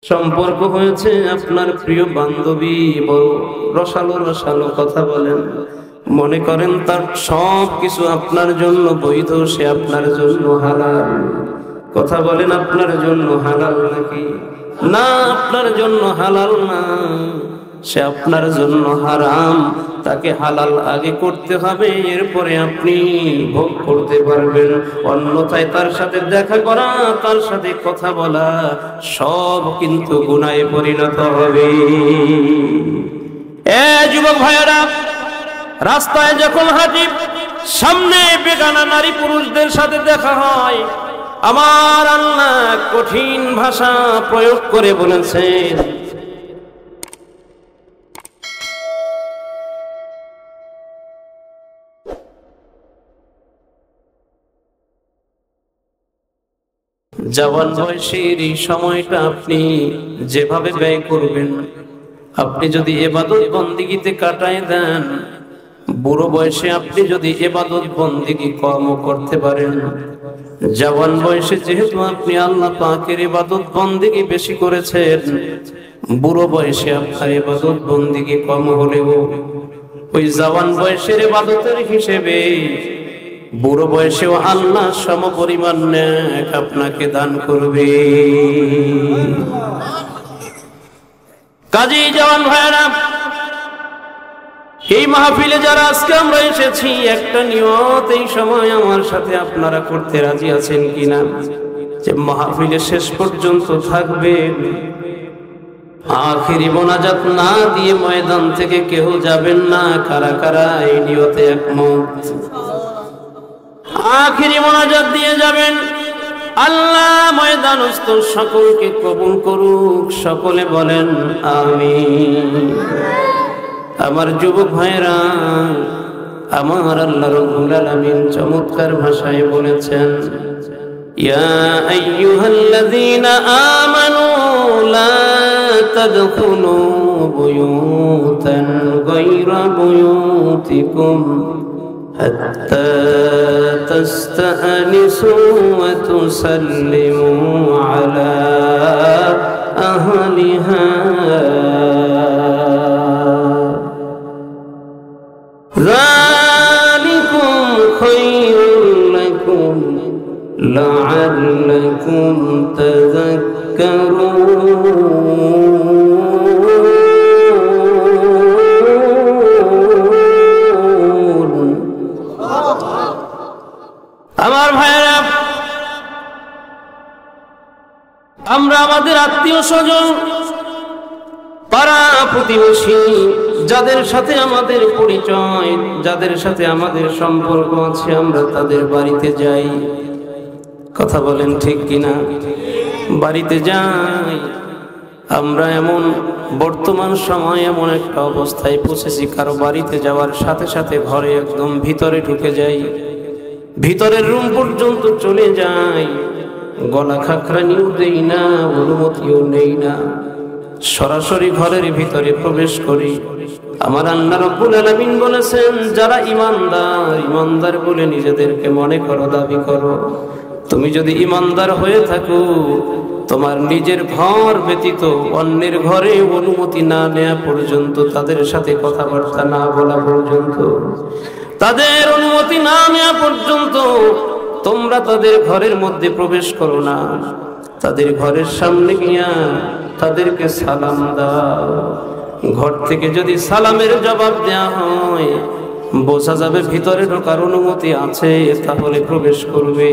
সম্পর্ক হয়েছে আপনার প্রিয় বান্ধবী, বড় রসালো রসালো কথা বলেন, মনে করেন তার সব কিছু আপনার জন্য বৈধ, সে আপনার জন্য হালাল। কথা বলেন, আপনার জন্য হালাল নাকি? না, আপনার জন্য হালাল না, সে আপনার জন্য হারাম। তাকে হালাল আগে করতে হবে, এরপরে আপনি ভোগ করতে পারবেন। অন্যথায় তার সাথে দেখা করা, তার সাথে কথা বলা সব কিন্তু গুনাহে পরিণত হবে। যুবক ভাইয়েরা, রাস্তায় যখন হাঁটি, সামনে বেগানা নারী পুরুষদের সাথে দেখা হয়, আমার আল্লাহ কঠিন ভাষা প্রয়োগ করে বলেছেন, জওয়ান বয়সের এই সময়টা আপনি যেভাবে ব্যয় করবেন, আপনি যদি ইবাদত বন্দেগীতে কাটায় দেন, বুড়ো বয়সে আপনি যদি ইবাদত বন্দেগী কর্ম করতে পারেন, জওয়ান বয়সে যেহেতু আপনি আল্লাহ পাকের ইবাদত বন্দেগী বেশি করেছেন, বুড়ো বয়সে আপনার ইবাদত বন্দেগী কম হলেও ওই জওয়ান বয়সের ইবাদতের হিসেবে বুড়ো বয়সেও আল্লাহ সমপরিমাণ নেক আপনাকে দান করবে। কাজী জওয়ান ভাইরা, এই মাহফিলে যারা আজকে আমরা এসেছি, একটা নিয়ত এই সময় আমার সাথে আপনারা করতে রাজি আছেন কিনা, যে মাহফিলে শেষ পর্যন্ত থাকবেন, আখিরি মোনাজাত না দিয়ে ময়দান থেকে কেউ যাবেন না। কারা কারা এই নিয়তে একমত? আখিরি মোনাজাত দিয়ে যাবেন। আল্লাহ ময়দানস্থ সকলকে কবুল করুক, সকলে বলেন আমিন। আমার যুবক ভাইরা, আমার আল্লাহ রাব্বুল আলামিন চমৎকার ভাষায় বলেছেন, ইয়া আইয়ুহাল্লাযীনা আমানু লা তাদখুলু বুয়ুতান গায়রা বুয়ুতিকুম হাত্তা তাস্তানিসু ওয়া তুসাল্লিমু আলা আহলিহা যালিকুম খায়রুল লাকুম লাআল্লাকুম তাযাক্কারুন। আমার ভাইয়েরা, আমরা আমাদের আত্মীয় স্বজন, পাড়া প্রতিবেশী, যাদের সাথে আমাদের পরিচয়, যাদের সাথে আমাদের সম্পর্ক আছে, আমরা তাদের বাড়িতে যাই। কথা বলেন ঠিক কিনা? বাড়িতে যাই। আমরা এমন বর্তমান সময় এমন একটা অবস্থায় পৌঁছেছি, কারো বাড়িতে যাওয়ার সাথে সাথে ঘরে একদম ভিতরে ঢুকে যাই, ভিতরের রুম পর্যন্ত চলে যাই, গলা খাকরানিও দেই না, অনুমতিও নেই না, সরাসরি ঘরের ভিতরে প্রবেশ করি। আমার আল্লাহ রাব্বুল আলামিন বলেছেন, যারা ঈমানদার, ঈমানদার বলে নিজেদেরকে মনে করো, দাবি করো, তুমি যদি ঈমানদার হয়ে থাকো, তোমার নিজের ঘর ব্যতীত অন্যের ঘরে অনুমতি না নেওয়া পর্যন্ত, তাদের সাথে কথাবার্তা না বলা পর্যন্ত, তাদের অনুমতি না নেওয়া পর্যন্ত তোমরা তাদের ঘরের মধ্যে প্রবেশ করো না। তাদের ঘরের সামনে গিয়া তাদেরকে সালাম দাও। ঘর থেকে যদি সালামের জবাব দেয়া হয়, বোঝা যাবে ভিতরে ঢোকার অনুমতি আছে, তাহলে প্রবেশ করবে,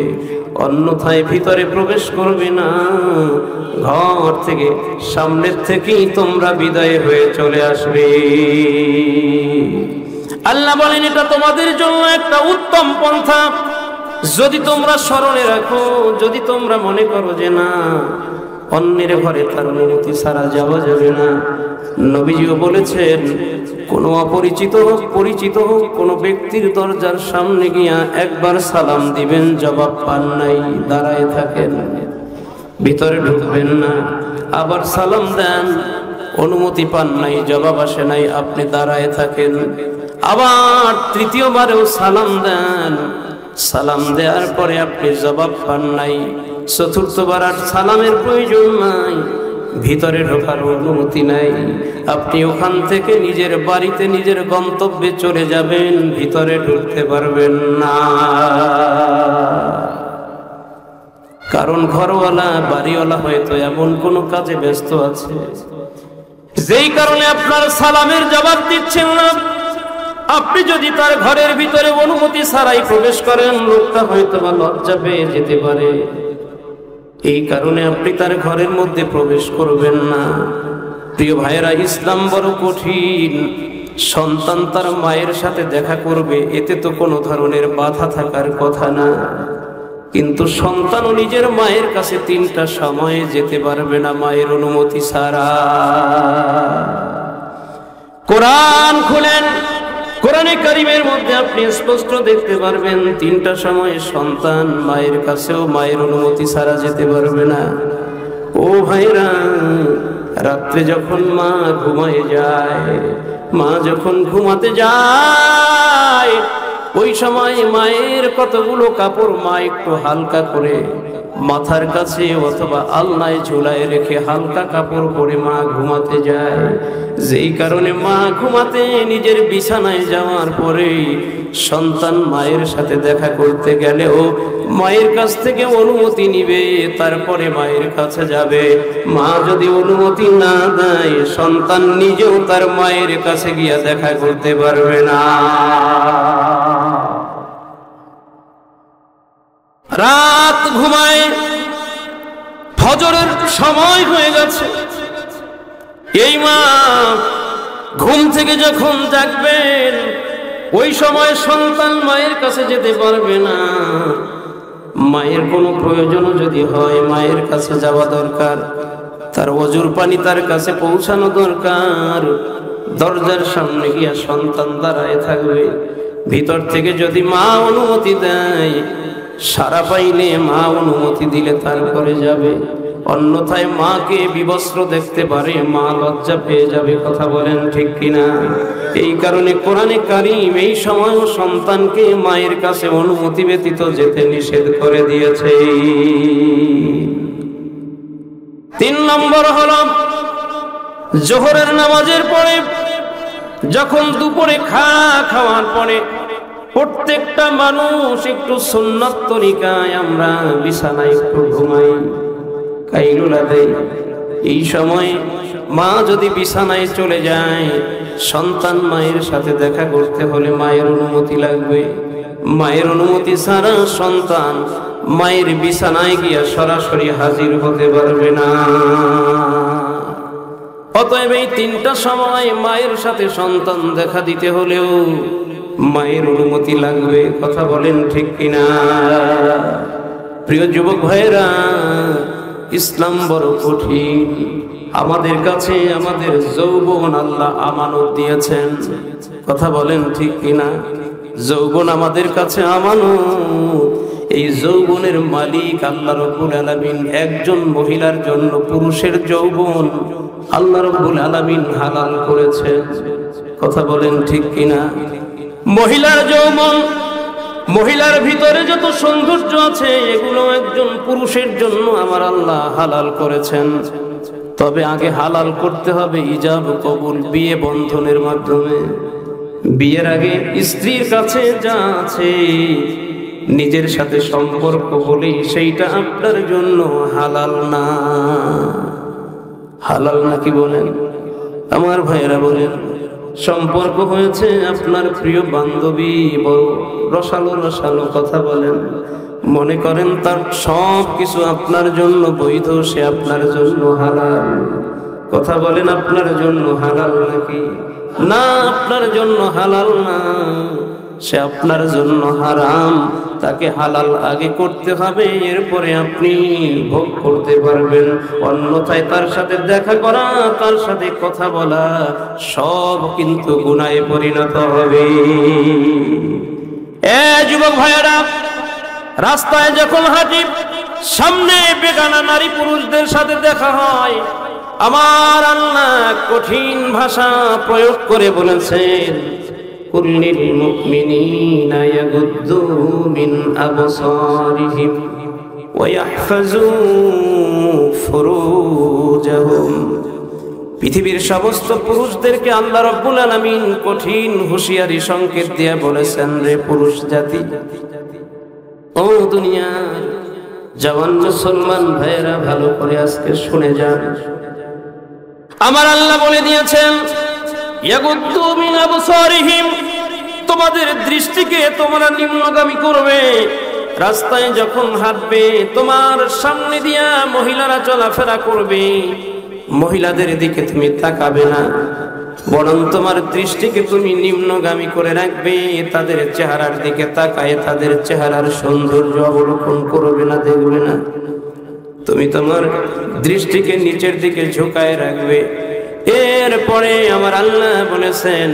অন্যথায় ভিতরে প্রবেশ করবে না। ঘর থেকে, সামনের থেকেই তোমরা বিদায় হয়ে চলে আসবে। আল্লাহ বলেন, এটা তোমাদের জন্য একটা উত্তম পন্থা। যদি তোমরা স্মরণে রাখো, যদি তোমরা মনে করো যে না, অন্যের ঘরে তার অনুমতি ছাড়া যাওয়া যাবে না। নবীজিও বলেছেন, কোন অপরিচিত হোক পরিচিত হোক, কোন ব্যক্তির দরজার সামনে গিয়া একবার সালাম দিবেন, জবাব পান নাই, দাঁড়ায় থাকেন, ভিতরে ঢুকবেন না। আবার সালাম দেন, অনুমতি পান নাই, জবাব আসে নাই, আপনি দাঁড়ায় থাকেন। আবার তৃতীয়বারেও সালাম দেন, সালাম দেওয়ার পরে আপনি জবাব পান নাই, চতুর্থবার আর সালামের প্রয়োজন নাই, ভিতরে ঢোকার অনুমতি নাই। আপনি ওখান থেকে নিজের বাড়িতে নিজের গন্তব্যে চলে যাবেন, ভিতরে ঢুকতে পারবেন না। কারণ ঘরওয়ালা বাড়িওয়ালা হয়তো এমন কোনো কাজে ব্যস্ত আছে যেই কারণে আপনার সালামের জবাব দিচ্ছেন না। আপনি যদি তার ঘরের ভিতরে অনুমতি ছাড়াই প্রবেশ করেন, লোকটা হয়তো বা লজ্জা পেয়ে যেতে পারে, এই কারণে আপনি তার ঘরের মধ্যে প্রবেশ করবেন না। প্রিয় ভাইয়েরা, ইসলাম বড় কঠিন। সন্তান তার মায়ের সাথে দেখা করবে, এতে তো কোনো ধরনের বাধা থাকার কথা না, কিন্তু সন্তানও নিজের মায়ের কাছে 3টা সময়ে যেতে পারবে না মায়ের অনুমতি ছাড়া। কোরআন খুলেন, কোরআনে কারিমের মধ্যে আপনি স্পষ্ট দেখতে পারবেন 3টা সময়ে সন্তান মায়ের কাছেও মায়ের অনুমতি ছাড়া যেতে পারবে না। ও ভাইরা, রাত্রে যখন মা ঘুমায় যায়, মা যখন ঘুমাতে যায়, ওই সময় মায়ের কতগুলো কাপড় মা একটু হালকা করে মাথার কাছে অথবা আলনায় ঝুলায় রেখে হালকা কাপড় পরে মা ঘুমাতে যায়। যেই কারণে মা ঘুমাতে নিজের বিছানায় যাওয়ার পরে সন্তান মায়ের সাথে দেখা করতে গেলেও মায়ের কাছ থেকে অনুমতি নিবে, তারপরে মায়ের কাছে যাবে। মা যদি অনুমতি না দেয়, সন্তান নিজেও তার মায়ের কাছে গিয়া দেখা করতে পারবে না। রাত ঘুমায়, ফজরের সময় হয়ে গেছে, এই মা ঘুম থেকে যখন জাগবেন, ওই সময় সন্তান মায়ের কাছে যেতে পারবে না। মায়ের কোনো প্রয়োজনও যদি হয়, মায়ের কাছে যাওয়া দরকার, তার ওযুর পানি তার কাছে পৌঁছানো দরকার। দরজার সামনে গিয়া সন্তান দাঁড়ায় থাকবে, ভিতর থেকে যদি মা অনুমতি দেয়, সারা পাইলে মা অনুমতি দিলে তারপরে যাবে, অন্যথায় মাকে বিবস্ত্র দেখতে পারে, মা লজ্জা পেয়ে যাবে। কথা বলেন ঠিক কিনা? এই কারণে কোরআনে কারীম এই সময় সন্তানকে মায়ের কাছে অনুমতি ব্যতীত যেতে নিষেধ করে দিয়েছে। 3 নম্বর হলো জোহরের নামাজের পরে, যখন দুপুরে খাওয়ার পরে প্রত্যেকটা মানুষ একটু সুন্নাত তরিকায় আমরা বিছানায় একটু ঘুমাই, কাইলুলা দেয়। এই সময় মা যদি বিছানায় চলে যায়, সন্তান মায়ের সাথে দেখা করতে হলে মায়ের অনুমতি লাগবে। মায়ের অনুমতি ছাড়া সন্তান মায়ের বিছানায় গিয়া সরাসরি হাজির হতে পারবে না। অতএব এই 3টা সময় মায়ের সাথে সন্তান দেখা দিতে হলেও মায়ের অনুমতি লাগবে। কথা বলেন ঠিক কিনা? প্রিয় যুবক ভাইরা, ইসলাম বড় কঠিন। আমাদের কাছে আমাদের যৌবন আল্লাহ আমানত দিয়েছেন। কথা বলেন ঠিক কিনা? যৌবন আমাদের কাছে আমানত। এই যৌবনের মালিক আল্লাহ রাব্বুল আলামিন। একজন মহিলার জন্য পুরুষের যৌবন আল্লাহ রাব্বুল আলামিন হালাল করেছেন। কথা বলেন ঠিক কিনা? মহিলার যৌবন, মহিলার ভিতরে যত সৌন্দর্য আছে, এগুলো একজন পুরুষের জন্য আমার আল্লাহ হালাল করেছেন। তবে আগে হালাল করতে হবে ইজাব কবুল, বিয়ে বন্ধনের মাধ্যমে। বিয়ের আগে স্ত্রীর কাছে যা আছে নিজের সাথে সম্পর্ক বলি, সেইটা আপনার জন্য হালাল না। হালাল নাকি বলেন আমার ভাইয়েরা? বলেন, সম্পর্ক হয়েছে আপনার প্রিয় বান্ধবী, বড় রসালো রসালো কথা বলেন, মনে করেন তার সব কিছু আপনার জন্য বৈধ, সে আপনার জন্য হালাল। কথা বলেন, আপনার জন্য হালাল নাকি? না, আপনার জন্য হালাল না, সে আপনার জন্য হারাম। তাকে হালাল আগে করতে হবে, এরপরে আপনি ভোগ করতে পারবেন। অন্যথায় তার সাথে দেখা করা, তার সাথে কথা বলা সব কিন্তু গুনাহে পরিণত হবে। যুবক ভাইয়েরা, রাস্তায় যখন হাঁটি, সামনে বেগানা নারী পুরুষদের সাথে দেখা হয়, আমার আল্লাহ কঠিন ভাষা প্রয়োগ করে বলেছেন, কুল্লিল মুমিনিনা ইয়াগুদ্দু মিন আবসারিহিম। ويحفظوا فروجهم পৃথিবীর সমস্ত পুরুষদেরকে আল্লাহ রাব্বুল আলামিন কঠিন হুঁশিয়ারি সংকেত দিয়ে বলেছেন, রে পুরুষ জাতি, ও দুনিয়ার জওয়ান মুসলমান ভাইয়েরা, ভালো করে আজকে শুনে যান। আমার আল্লাহ বলে দিয়েছেন, ইয়াগুদ্দু মিন আবসারিহিম, তোমাদের দৃষ্টিকে তোমরা নিম্নগামী করবে। রাস্তায় যখন হাঁটবে, তোমার সামনে দিয়া মহিলারা চলাফেরা করবে, মহিলাদের দিকে তুমি তাকাবে না, বরং তোমার দৃষ্টিকে তুমি নিম্নগামী করে রাখবে। তাদের চেহারার দিকে তাকায় তাদের চেহারার সৌন্দর্য অবলোকন করবে না, দেখবে না। তুমি তোমার দৃষ্টিকে নিচের দিকে ঝুঁকায় রাখবে। এরপরে আমার আল্লাহ বলেছেন,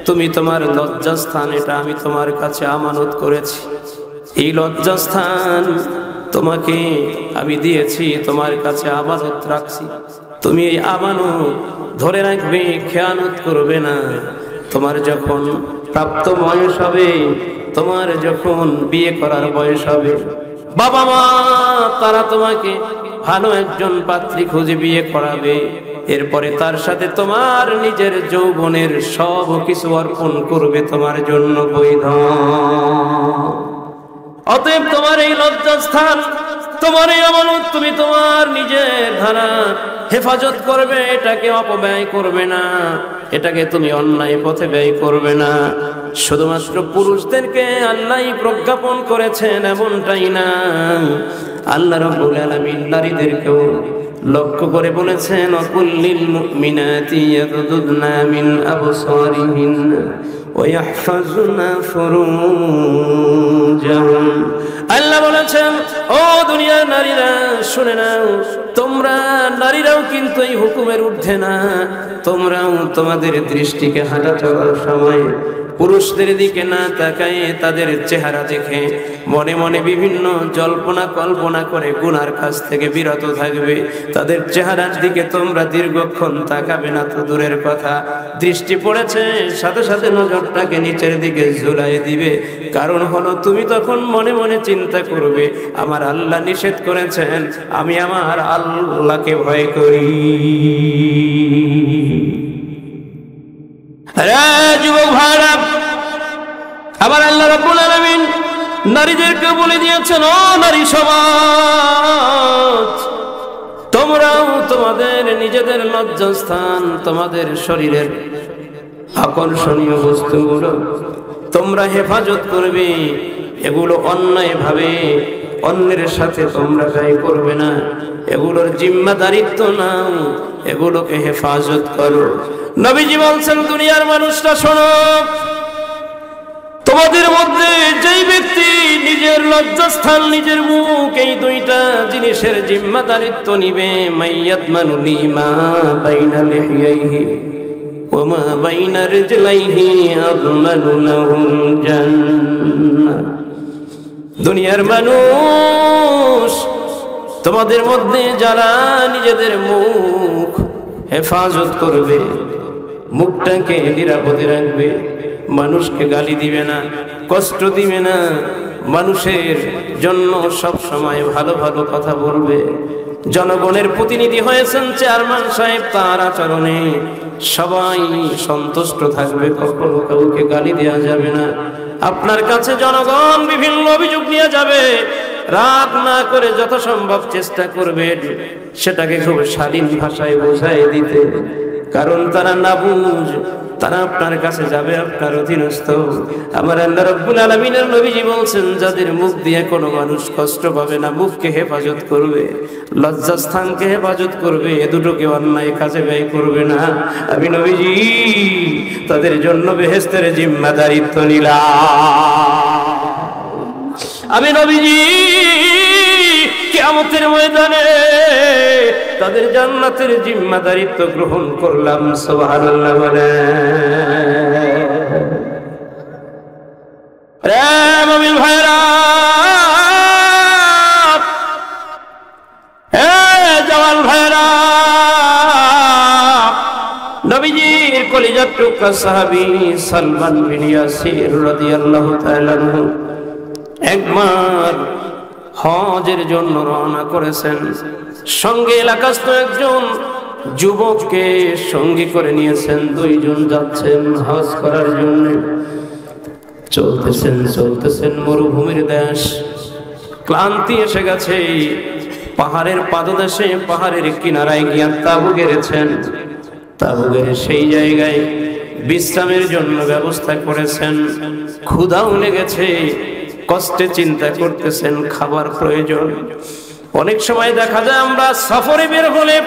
তুমি তোমার লজ্জাস্থান, এটা আমি তোমার কাছে আমানত করেছি। এই লজ্জাস্থান তোমাকে আমি দিয়েছি, তোমার কাছে আমানত রাখছি। তুমি এই আমানত ধরে রাখবে, খেয়ানত করবে না। তোমার যখন প্রাপ্ত বয়স হবে, তোমার যখন বিয়ে করার বয়স হবে, বাবা মা তারা তোমাকে ভালো একজন পাত্রী খুঁজে বিয়ে করাবে। এরপরে তার সাথে তোমার নিজের যৌবনের সব কিছু অর্পণ করবে তোমার জন্য বৈধ। অতএব তোমার এই লজ্জাস্থান, তোমার এই আমানত তুমি তোমার নিজের ধারা হেফাজত করবে, এটাকে অপব্যয় করবে না, এটাকে তুমি অন্যায় পথে ব্যয় করবে না। শুধুমাত্র পুরুষদেরকে আল্লাহ প্রজ্ঞাপন করেছেন এমনটাই না, আল্লাহ রাব্বুল আলামিন নারীদেরকেও লক্ষ্য করে বলেছেন, অকুল্লিল মুমিনাতি ইয়াগুদুদনা মিন আবসারিহিন্না ওয়া ইয়াহফাজুনা ফুরুজাহুম। আল্লাহ বলেছেন, ও দুনিয়ার নারীরা শুনে নাও, তোমরা নারীরাও কিন্তু এই হুকুমের ঊর্ধ্বে না। তোমরাও তোমাদের দৃষ্টিকে হাঁটা চলার সময় পুরুষদের দিকে না তাকায় তাদের চেহারা দেখে মনে মনে বিভিন্ন জল্পনা কল্পনা করে গুনার কাছ থেকে বিরত থাকবে। তাদের চেহারার দিকে তোমরা দীর্ঘক্ষণ তাকাবে না তো দূরের কথা, দৃষ্টি পড়েছে সাথে সাথে নজরটাকে নিচের দিকে ঝুলাই দিবে। কারণ হলো তুমি তখন মনে মনে চিন্তা করবে, আমার আল্লাহ নিষেধ করেছেন, আমি আমার আল্লাহকে ভয় করি। যুবক ভাইরা, আবার আল্লাহ রাব্বুল আলামিন নারীদেরকে বলে দিয়েছেন, ও নারী সমাজ, তোমরাও তোমাদের নিজেদের লজ্জাস্থান, তোমাদের শরীরের আকর্ষণীয় বস্তুগুলো তোমরা হেফাজত করবে। এগুলো অন্যায়ভাবে অন্যের সাথে তোমরা ব্যয় করবে না, এগুলোর জিম্মাদারিত্ব নাও, এগুলোকে হেফাজত করো। নবীজি বলছেন, দুনিয়ার মানুষরা শোনো, তোমাদের মধ্যে যেই ব্যক্তি নিজের লজ্জাস্থান, নিজের মুখ, এই দুইটা জিনিসের জিম্মাদারিত্ব নিবে, মাইয়াতমানু লিমা বাইনা লিহিয়াইহি ওয়া মা বাইনা রিজলাইহি আযমানু লাহুল জান্নাহ। দুনিয়ার মানুষ, তোমাদের মধ্যে যারা নিজেদের মুখ হেফাজত করবে, মুখটাকে নিরাপদে রাখবে, মানুষকে গালি দিবে না, কষ্ট দিবে না, মানুষের জন্য সব সময় ভালো ভালো কথা বলবে, জনগণের প্রতিনিধি হয়েছেন চেয়ারম্যান সাহেব, তার আচরণে সবাই সন্তুষ্ট থাকবে, কখনো কাউকে গালি দেওয়া যাবে না। আপনার কাছে জনগণ বিভিন্ন অভিযোগ নিয়ে যাবে, রাগ না করে যত সম্ভব চেষ্টা করবেন সেটাকে খুব শালীন ভাষায় বোঝাই দিতে। কারণ তারা না বুঝ, তারা আপনার কাছে যাবে আপনার অধীনস্থ। আমার আল্লাহ রাব্বুল আলামিনের নবীজি বলছেন, যাদের মুখ দিয়ে কোনো মানুষ কষ্ট পাবে না, মুখকে হেফাজত করবে, লজ্জাস্থানকে হেফাজত করবে, এ দুটোকে অন্যায় কাজে ব্যয় করবে না, আমি নবীজি তাদের জন্য বেহেশতের জিম্মাদারিত্ব নিলাম। আমি নবীজি কিয়ামতের ময়দানে তাদের জান্নাতের জিম্মাদারিত্ব গ্রহণ করলাম। সুবহানাল্লাহ বলে। রে মুমিন ভাইরা, হে জওয়ান ভাইরা, নবীজির কলিজার টুকরা সাহাবী সালমান বিন ইয়াসির রাদিয়াল্লাহু তাআলা আনহু একবার হজের জন্য রওনা করেছেন। সঙ্গে এলাকাস্থ একজন যুবককে সঙ্গী করে নিয়েছেন। দুইজন যাচ্ছেন হজ করার জন্য। চলতেছেন মরুভূমির দেশ, ক্লান্তি এসে গেছে। পাহাড়ের পাদদেশে পাহাড়ের কিনারায় গিয়া তাঁবু গেড়েছেন। তাঁবু গেড়ে সেই জায়গায় বিশ্রামের জন্য ব্যবস্থা করেছেন। ক্ষুধাও লেগেছে, কষ্টে চিন্তা করতেছেন খাবার প্রয়োজন। অনেক সময় দেখা যায় আমরা সফরে বের হলে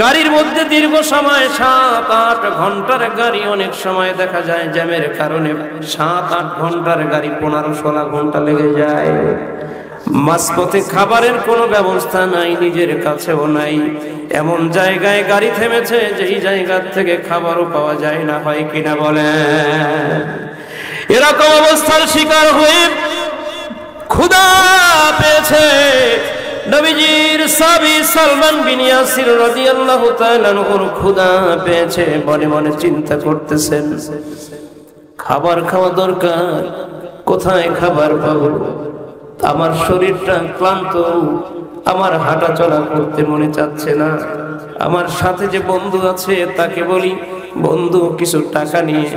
গাড়ির মধ্যে দীর্ঘ সময় 7-8 ঘন্টার গাড়ি, অনেক সময় দেখা যায় জ্যামের কারণে 7-8 ঘন্টার গাড়ি 15-16 ঘন্টা লেগে যায়। মাঝপথে খাবারের কোনো ব্যবস্থা নাই, নিজের কাছেও নাই। এমন জায়গায় গাড়ি থেমেছে যেই জায়গা থেকে খাবারও পাওয়া যায় না, হয় কিনা বলেন? এরকম অবস্থার শিকার হয়ে ক্ষুধা পেয়েছে। নবীজির সাহাবী সালমান বিন ইয়াসির রাদিয়াল্লাহু তাআলা আনহুর ক্ষুধা পেয়েছে। মনে মনে চিন্তা করতেছেন খাবার খাওয়া দরকার, কোথায় খাবার পাবো? আমার শরীরটা ক্লান্ত, আমার হাঁটা চলা করতে মনে চাচ্ছে না। আমার সাথে যে বন্ধু আছে তাকে বলি, বন্ধু কিছু টাকা নিয়ে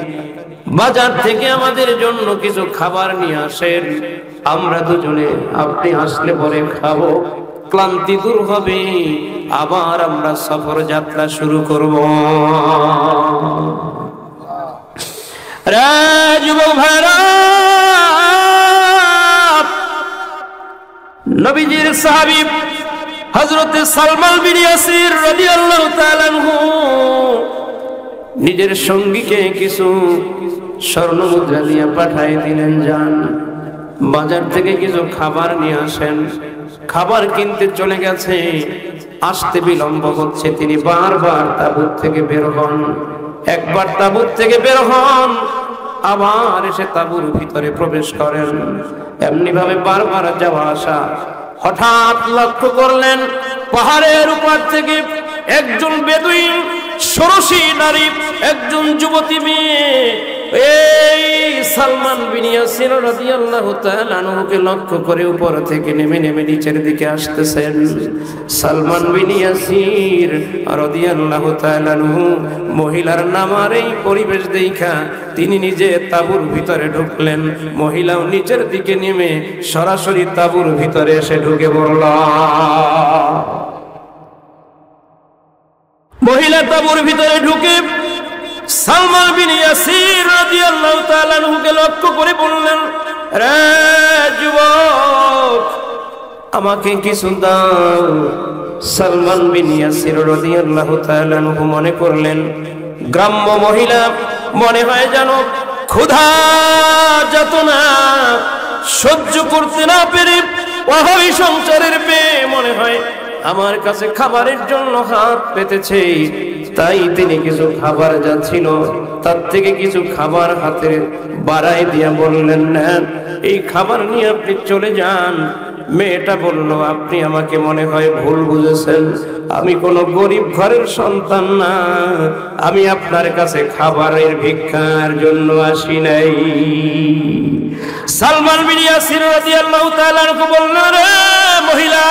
বাজার থেকে আমাদের জন্য কিছু খাবার নিয়ে আসেন, আমরা দুজনে আপনি আসলে পরে খাবো, ক্লান্তি দূর হবে, আবার আমরা সফর যাত্রা শুরু করব। যুবক ভাইরা, নবীজির সাহাবী হযরত সালমান বিন ইয়াসির রাদিয়াল্লাহু তাআলা আনহু নিজের সঙ্গীকে কিছু স্বর্ণ মুদ্রা দিয়ে পাঠিয়ে দিলেন, যান বাজার থেকে কিছু খাবার নিয়ে আসেন। খাবার কিনতে চলে গেছে, আসতে বিলম্ব হচ্ছে। তিনি বারবার তাঁবুর থেকে বের হন, একবার তাঁবুর থেকে বের হন, আবার এসে তাঁবুর ভিতরে প্রবেশ করেন। এমনি ভাবে বারবার যাওয়া আসা। হঠাৎ লক্ষ্য করলেন পাহাড়ের উপর থেকে একজন বেদুইন ষোড়শী নারী, একজন যুবতী মেয়ে এই সালমান বিন ইয়াসির রাদিয়াল্লাহু তাআলা আনহুকে লক্ষ্য করে উপর থেকে নেমে নেমে নিচের দিকে আসতেছেন। সালমান বিন ইয়াসির রাদিয়াল্লাহু তাআলা আনহু মহিলার নামার এই পরিবেশ দেখা তিনি নিজে তাঁবুর ভিতরে ঢুকলেন। মহিলাও নিচের দিকে নেমে সরাসরি তাঁবুর ভিতরে এসে ঢুকে পড়ল। মহিলা তাঁবুর ভিতরে ঢুকে সালমান বিন ইয়াসির রাদিয়াল্লাহু তাআলা আনহুকে লক্ষ্য করে বললেন, রে যুবক, আমাকে কিছু দাও। সালমান বিন ইয়াসির রাদিয়াল্লাহু তাআলা আনহু মনে করলেন গ্রাম্য মহিলা, মনে হয় যেন ক্ষুধা যাতনা সহ্য করতে না পেরে অভাবী সংসারের পেয়ে মনে হয় আমার কাছে খাবারের জন্য হাত পেতেছে। তাই তিনি কিছু খাবার যা ছিল তার থেকে কিছু খাবার হাতে বাড়াই দিয়া বললেন, নেন, এই খাবার নিয়ে আপনি চলে যান। মেয়েটা বলল, আপনি আমাকে মনে হয় ভুল বুঝেছেন, আমি কোনো গরিব ঘরের সন্তান না, আমি আপনার কাছে খাবারের ভিক্ষার জন্য আসি নাই। সালমান বিন ইয়াসির রাদিয়াল্লাহু তাআলা আনহু বললেন, রে মহিলা,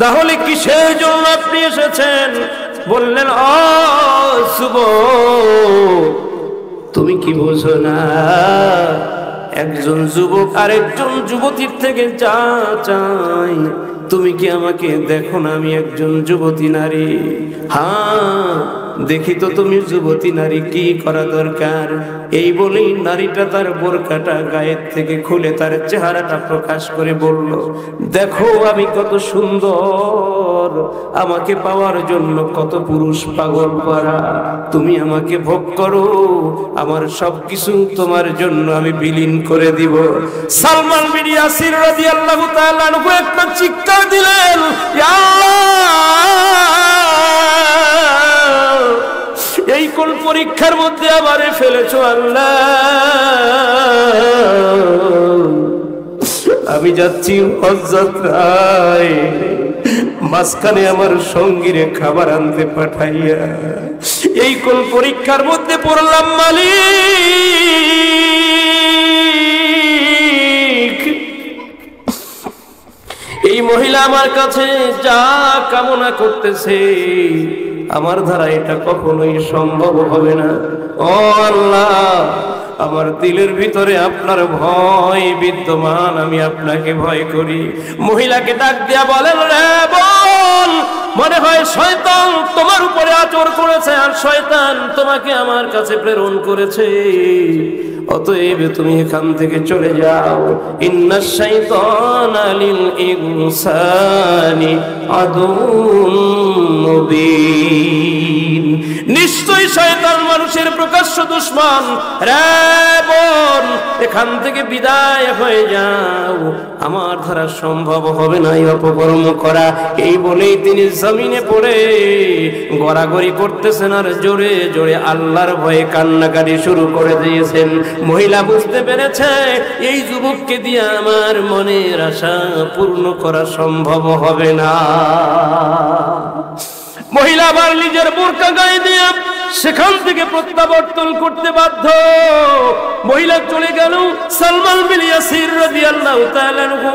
তাহলে কিসের জন্য আপনি এসেছেন? বললেন, ও যুবক, তুমি কি বোঝো না একজন যুবক আরেকজন যুবতীর থেকে যা চাই? তুমি কি আমাকে দেখো না আমি একজন যুবতী নারী? হ্যাঁ দেখি তো তুমি যুবতী নারী, কি করা দরকার? এই বলেই নারীটা তার বোরকাটা গায়ের থেকে খুলে তার চেহারাটা প্রকাশ করে বলল, দেখো আমি কত সুন্দর, আমাকে পাওয়ার জন্য কত পুরুষ পাগল করা, তুমি আমাকে ভোগ করো, আমার সবকিছু তোমার জন্য আমি বিলীন করে দিব। সালমান বিন ইয়াসির রাদিয়াল্লাহু তাআলা আনহু একটা চিৎকার দিলেন, ইয়া আল্লাহ, এই কোন পরীক্ষার মধ্যে আমারে ফেলেছো আল্লাহ? আমি যাচ্ছি হজ যাত্রায়, মাঝখানে আমার সঙ্গীরে খাবার আনতে পাঠাইয়া এই কোন পরীক্ষার মধ্যে পড়লাম মালিক? মহিলা আমার কাছে যা কামনা করতেছে আমার দ্বারা এটা কখনোই সম্ভব হবে না। ও আল্লাহ, আমার দিলের ভিতরে আপনার ভয় বিদ্যমান, আমি আপনাকে ভয় করি। মহিলাকে ডাক দিয়া বলেন, রে বোন, মনে হয় শয়তান তোমার উপরে আচর করেছে আর শয়তান তোমাকে আমার কাছে প্রেরণ করেছে, অতএব তুমি এখান থেকে চলে যাও। ইন্নাশ শাইতানা লিল ইনসানি আদুউন মুবিন, নিশ্চয়ই শয়তান মানুষের প্রকাশ্য দুশমন। রে বোন, এখান থেকে বিদায় হয়ে যাও, আমার দ্বারা সম্ভব হবে না এই অপকর্ম করা। এই বলেই তিনি জমিনে পড়ে গড়াগড়ি করতেছেন আর জোরে জোরে আল্লাহর ভয়ে কান্নাকাটি শুরু করে দিয়েছেন। মহিলা বুঝতে পেরেছে এই যুবককে দিয়ে আমার মনের আশা পূর্ণ করা সম্ভব হবে না। মহিলা আবার নিজের বোরকা গায়ে দিয়ে সেখান থেকে প্রত্যাবর্তন করতে বাধ্য। মহিলা চলে গেল। সালমান বিন ইয়াসির রাদিয়াল্লাহু তাআলা আনহু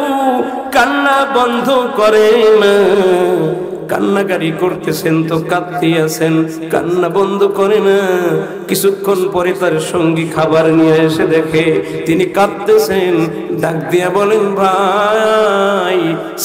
কান্না বন্ধ করে না, কান্নাকারি করতেছেন তো কাঁদতেছেন, কান্না বন্ধ করে না। কিছুক্ষণ পরে তার সঙ্গী খাবার নিয়ে এসে দেখে তিনি কাঁদতেছেন। ডাক দিয়া বলেন, ভাই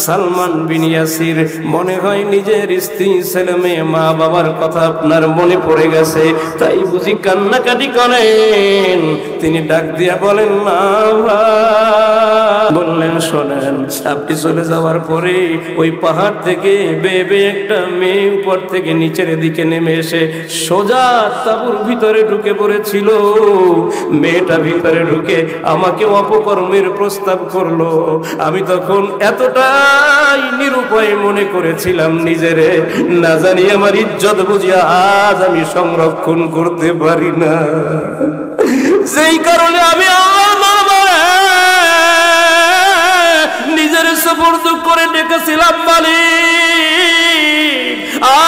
সালমান বিন ইয়াসির, মনে হয় নিজের স্ত্রী, ছেলে মেয়ে, মা বাবার কথা আপনার মনে পড়ে গেছে, তাই বুঝি কান্নাকাটি করেন? তিনি ডাক দিয়া বলেন, না ভাই। বললেন, শোনেন, আপনি চলে যাওয়ার পরে ওই পাহাড় থেকে বেয়ে একটা মেয়ে উপর থেকে নিচের দিকে নেমে এসে সোজা তাঁবুর ভিতরে ঢুকে পড়েছিল। মেয়েটা ভিতরে ঢুকে আমাকে অপকর্মের প্রস্তাব করলো। আমি তখন এতটাই নিরুপায় মনে করেছিলাম নিজেরে, না জানি আমার ইজ্জত বুঝিয়া আজ আমি সংরক্ষণ করতে পারি না। সেই কারণে আমি নিজের সুপুর্দ করে ডেকেছিলাম, মালিক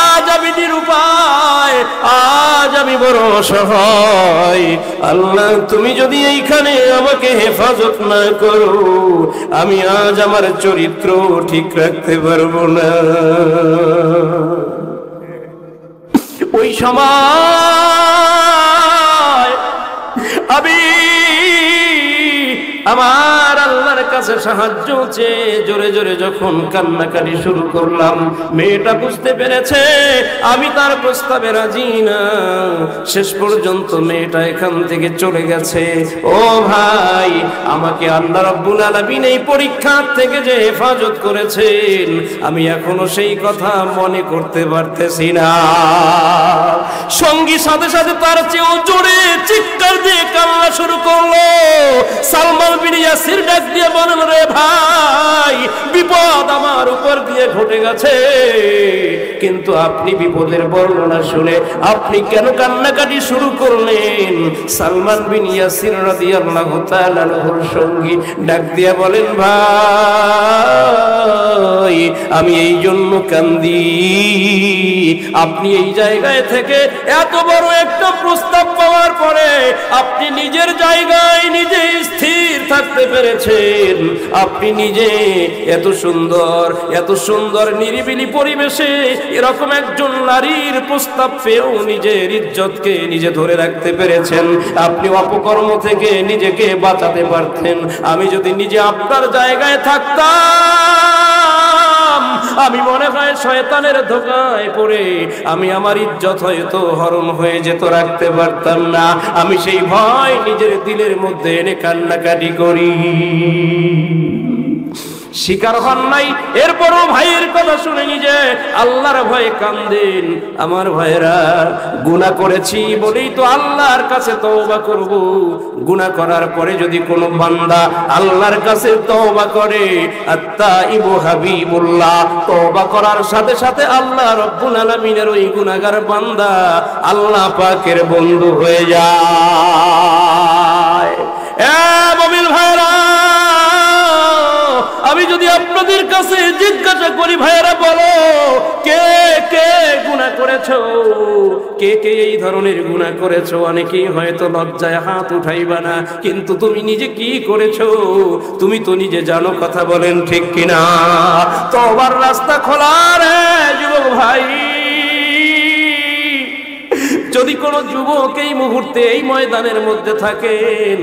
আজ আমি নিরুপায়, আজ আমি বড় অসহায়। আল্লাহ, তুমি যদি এইখানে আমাকে হেফাজত না করো, আমি আজ আমার চরিত্র ঠিক রাখতে পারবো না। ওই সময় আমি আমার আল্লাহর কাছে সাহায্য চেয়ে জোরে জোরে যখন কান্নাকাটি শুরু করলাম, মেয়েটা বুঝতে পেরেছে আমি তার প্রস্তাবে রাজি না। শেষ পর্যন্ত মেয়েটা এখান থেকে চলে গেছে। ও ভাই, আমাকে আল্লাহ রাব্বুল আলামিন এই পরীক্ষা থেকে যে হেফাজত করেছেন, আমি এখনো সেই কথা মনে করতে পারতেছি না। সঙ্গী সাথে সাথে তার চেয়েও জোরে চিৎকার দিয়ে কান্না শুরু করলো। সালমান বিন ইয়াসির ডাক দিয়ে বলেন, রে ভাই, বিপদ আমার উপর দিয়ে ঘটে গেছে, কিন্তু আপনি বিপদের বর্ণনা শুনে আপনি কেন কান্নাকাটি শুরু করলেন? সালমান বিন ইয়াসির রাদিয়াল্লাহু তাআলা আনহুর সঙ্গী ডাক দিয়ে বলেন, ভাই, আমি এই জন্য কান্দি, আপনি এই জায়গায় থেকে এত বড় একটা প্রস্তাব পাওয়ার পরে আপনি নিজের জায়গায় নিজে স্থির থাকতে পেরেছেন। আপনি নিজে এত সুন্দর নিরিবিলি পরিবেশে এরকম একজন নারীর প্রস্তাব পেয়েও নিজের ইজ্জতকে নিজে ধরে রাখতে পেরেছেন। আপনি অপকর্ম থেকে নিজেকে বাঁচাতে পারতেন। আমি যদি নিজে আপনার জায়গায় থাকতাম, আমি মনে হয় শয়তানের ধোঁকায় পড়ে আমি আমার ইজ্জত হয়তো হরণ হয়ে যেত, রাখতে পারতাম না। আমি সেই ভয় নিজের দিলের মধ্যে এনে কান্নাকাটি করি। শিকার হন নাই, এরপরও ভাইয়ের কথা শুনে নিজে আল্লাহর ভয়ে কান্দেন। আমার ভাইয়েরা, গুনাহ করেছি বলেই তো আল্লাহর কাছে তওবা করব। গুনাহ করার পরে যদি কোনো বান্দা আল্লাহর কাছে তওবা করে, আত্তাইবু হাবিবুল্লাহ, তওবা করার সাথে সাথে আল্লাহ রাব্বুল আলামিনের ওই গুনাহগার বান্দা আল্লাহ পাকের বন্ধু হয়ে যায়। এ মুমিন ভাইরা, আমি যদি আপনাদের কাছে জিজ্ঞাসা করি, ভাইয়েরা বলো, কে কে গুনাহ করে করেছো? কে কে এই ধরনের গুনাহ করেছো? অনেকেই হয়তো লজ্জায় হাত উঠাইবা না, কিন্তু তুমি নিজে কি করেছো তুমি তো নিজে জানো। কথা বলেন ঠিক কিনা? তওবার রাস্তা খোলা রে যুবক ভাই। যদি কোনো যুবক এই মুহূর্তে এই ময়দানের মধ্যে থাকেন,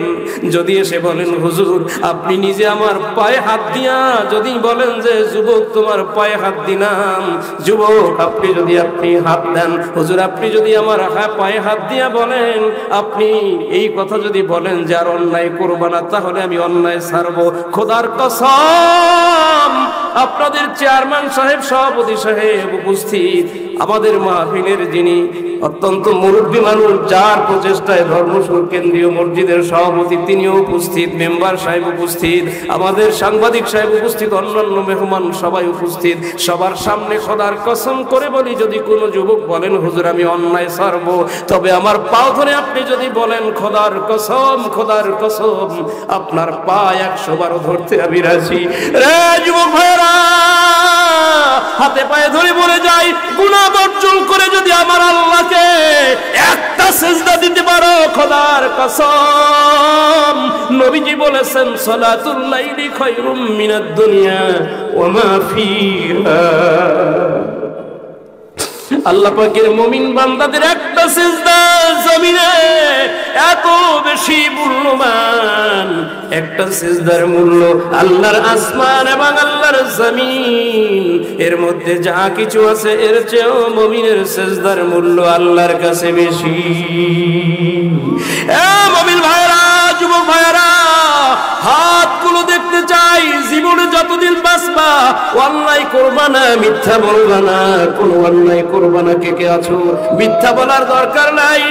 যদি এসে বলেন হুজুর আপনি নিজে আমার পায়ে হাত দিয়া, যদি বলেন যে যুবক তোমার পায়ে হাত দিলাম, যুবক আপনি যদি হাত দেন, হুজুর আপনি যদি আমার পায়ে হাত দিয়া বলেন, আপনি এই কথা যদি বলেন যে আর অন্যায় করবা না, তাহলে আমি অন্যায় ছাড়বো। খোদার কসম, আপনাদের চেয়ারম্যান সাহেব, সভাপতি সাহেব উপস্থিত, আমাদের মাহফিলের যিনি অত্যন্ত মুরব্বী মানুষ, যার প্রচেষ্টায় ধর্মসুর কেন্দ্রীয় মসজিদের সভাপতি, তিনিও উপস্থিত, মেম্বার সাহেব উপস্থিত, আমাদের সাংবাদিক সাহেব উপস্থিত, অন্যান্য মেহমান সবাই উপস্থিত। সবার সামনে খোদার কসম করে বলি, যদি কোনো যুবক বলেন হুজুর আমি অন্যায় ছাড়বো, তবে আমার পাও ধরে আপনি যদি বলেন খোদার কসম, খোদার কসম আপনার পা 100 বার ধরতে আমি রাজি। রে যুবক ভাইরা, হাতে পায়ে ধরে বলে যাই, গুনাহ বর্জন করে যদি আমার আল্লাহকে একটা সিজদা দিতে পারো, খোদার কসম, নবীজি বলেছেন সালাতুল লাইলি খায়রুম মিনাদ দুনিয়া ওয়া মা ফিহা। আল্লাহ পাকের মুমিন বান্দাদের একটা সিজদা জমিনে এত বেশি মূল্যবান, একটা সিজদার মূল্য আল্লাহর আসমান এবং আল্লাহর জমিন এর মধ্যে যা কিছু আছে এর চেয়েও মুমিনের সিজদার মূল্য আল্লাহর কাছে বেশি। এ মুমিন ভাইরা, যুবক ভাইরা, হাতগুলো দেখতে চাই। জীবনে যতদিন বাঁচবা অন্যায় করবা না, মিথ্যা বলবা না, কোনো অন্যায় করবা না। কে কে আছো? মিথ্যা বলার দরকার নাই,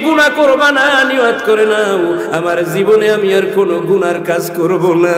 গুনাহ করবা না, নিয়ত করে নাও আমার জীবনে আমি আর কোনো গুনার কাজ করব না।